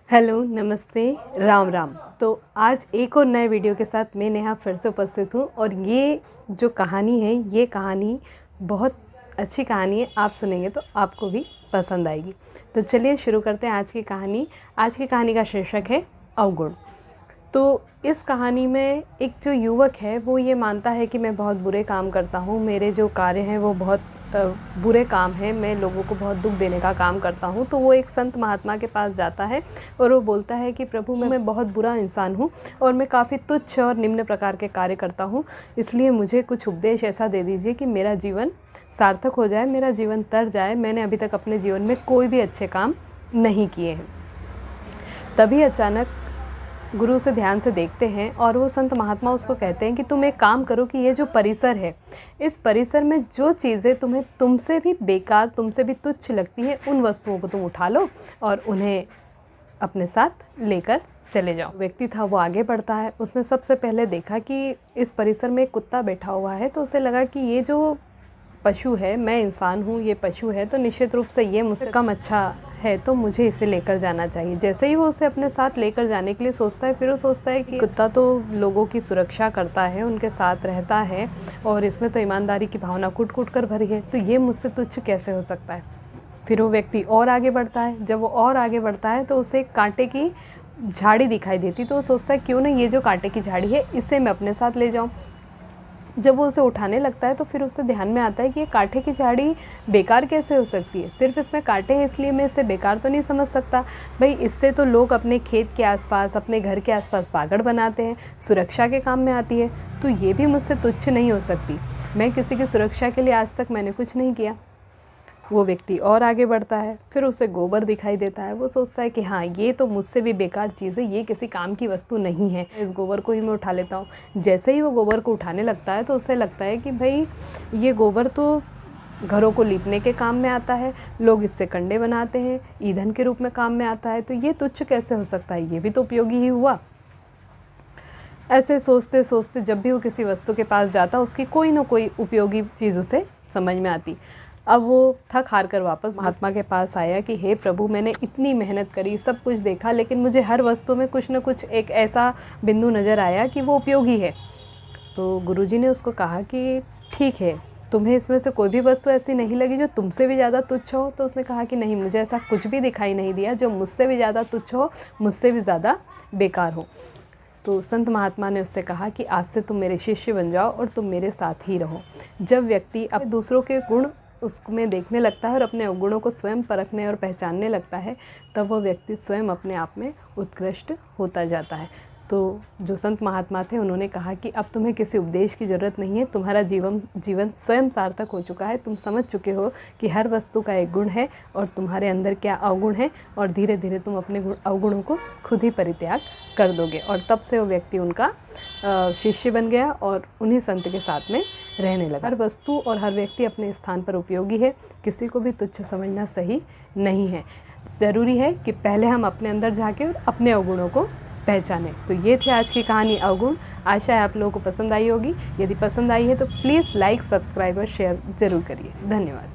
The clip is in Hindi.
हेलो, नमस्ते, राम राम। तो आज एक और नए वीडियो के साथ मैं नेहा फिर से उपस्थित हूँ और ये जो कहानी है ये कहानी बहुत अच्छी कहानी है। आप सुनेंगे तो आपको भी पसंद आएगी। तो चलिए शुरू करते हैं आज की कहानी। आज की कहानी का शीर्षक है अवगुण। तो इस कहानी में एक जो युवक है वो ये मानता है कि मैं बहुत बुरे काम करता हूँ, मेरे जो कार्य हैं वो बहुत बुरे काम हैं, मैं लोगों को बहुत दुख देने का काम करता हूँ। तो वो एक संत महात्मा के पास जाता है और वो बोलता है कि प्रभु मैं बहुत बुरा इंसान हूँ और मैं काफ़ी तुच्छ और निम्न प्रकार के कार्य करता हूँ, इसलिए मुझे कुछ उपदेश ऐसा दे दीजिए कि मेरा जीवन सार्थक हो जाए, मेरा जीवन तर जाए। मैंने अभी तक अपने जीवन में कोई भी अच्छे काम नहीं किए हैं। तभी अचानक गुरु से ध्यान से देखते हैं और वो संत महात्मा उसको कहते हैं कि तुम एक काम करो कि ये जो परिसर है, इस परिसर में जो चीज़ें तुम्हें तुमसे भी बेकार, तुमसे भी तुच्छ लगती हैं, उन वस्तुओं को तुम उठा लो और उन्हें अपने साथ लेकर चले जाओ। व्यक्ति था वो आगे बढ़ता है। उसने सबसे पहले देखा कि इस परिसर में एक कुत्ता बैठा हुआ है, तो उसे लगा कि ये जो पशु है, मैं इंसान हूँ, ये पशु है, तो निश्चित रूप से ये मुझसे कम अच्छा है, तो मुझे इसे लेकर जाना चाहिए। जैसे ही वो उसे अपने साथ लेकर जाने के लिए सोचता है, फिर वो सोचता है कि कुत्ता तो लोगों की सुरक्षा करता है, उनके साथ रहता है और इसमें तो ईमानदारी की भावना कूट कूट कर भरी है, तो ये मुझसे तुच्छ कैसे हो सकता है। फिर वो व्यक्ति और आगे बढ़ता है। जब वो और आगे बढ़ता है तो उसे कांटे की झाड़ी दिखाई देती, तो वो सोचता है क्यों ना ये जो कांटे की झाड़ी है इसे मैं अपने साथ ले जाऊँ। जब वो उसे उठाने लगता है तो फिर उसे ध्यान में आता है कि ये कांटे की झाड़ी बेकार कैसे हो सकती है। सिर्फ इसमें कांटे हैं इसलिए मैं इसे बेकार तो नहीं समझ सकता। भाई इससे तो लोग अपने खेत के आसपास, अपने घर के आसपास बागड़ बनाते हैं, सुरक्षा के काम में आती है, तो ये भी मुझसे तुच्छ नहीं हो सकती। मैं किसी की सुरक्षा के लिए आज तक मैंने कुछ नहीं किया। वो व्यक्ति और आगे बढ़ता है। फिर उसे गोबर दिखाई देता है। वो सोचता है कि हाँ, ये तो मुझसे भी बेकार चीज़ है, ये किसी काम की वस्तु नहीं है, इस गोबर को ही मैं उठा लेता हूँ। जैसे ही वो गोबर को उठाने लगता है तो उसे लगता है कि भाई ये गोबर तो घरों को लीपने के काम में आता है, लोग इससे कंडे बनाते हैं, ईंधन के रूप में काम में आता है, तो ये तुच्छ कैसे हो सकता है, ये भी तो उपयोगी ही हुआ। ऐसे सोचते सोचते जब भी वो किसी वस्तु के पास जाता, उसकी कोई ना कोई उपयोगी चीज़ उसे समझ में आती। अब वो थक हार कर वापस महात्मा के पास आया कि हे प्रभु, मैंने इतनी मेहनत करी, सब कुछ देखा, लेकिन मुझे हर वस्तु में कुछ न कुछ एक ऐसा बिंदु नज़र आया कि वो उपयोगी है। तो गुरुजी ने उसको कहा कि ठीक है, तुम्हें इसमें से कोई भी वस्तु ऐसी नहीं लगी जो तुमसे भी ज़्यादा तुच्छ हो? तो उसने कहा कि नहीं, मुझे ऐसा कुछ भी दिखाई नहीं दिया जो मुझसे भी ज़्यादा तुच्छ हो, मुझसे भी ज़्यादा बेकार हो। तो संत महात्मा ने उससे कहा कि आज से तुम मेरे शिष्य बन जाओ और तुम मेरे साथ ही रहो। जब व्यक्ति अपने दूसरों के गुण उसमें देखने लगता है और अपने अवगुणों को स्वयं परखने और पहचानने लगता है, तब वह व्यक्ति स्वयं अपने आप में उत्कृष्ट होता जाता है। तो जो संत महात्मा थे उन्होंने कहा कि अब तुम्हें किसी उपदेश की ज़रूरत नहीं है, तुम्हारा जीवन स्वयं सार्थक हो चुका है। तुम समझ चुके हो कि हर वस्तु का एक गुण है और तुम्हारे अंदर क्या अवगुण है, और धीरे धीरे तुम अपने अवगुणों को खुद ही परित्याग कर दोगे। और तब से वो व्यक्ति उनका शिष्य बन गया और उन्हीं संत के साथ में रहने लगा। हर वस्तु और हर व्यक्ति अपने स्थान पर उपयोगी है, किसी को भी तुच्छ समझना सही नहीं है। ज़रूरी है कि पहले हम अपने अंदर झाँकें और अपने अवगुणों को पहचाने। तो ये थी आज की कहानी अवगुण। आशा है आप लोगों को पसंद आई होगी। यदि पसंद आई है तो प्लीज़ लाइक, सब्सक्राइब और शेयर ज़रूर करिए। धन्यवाद।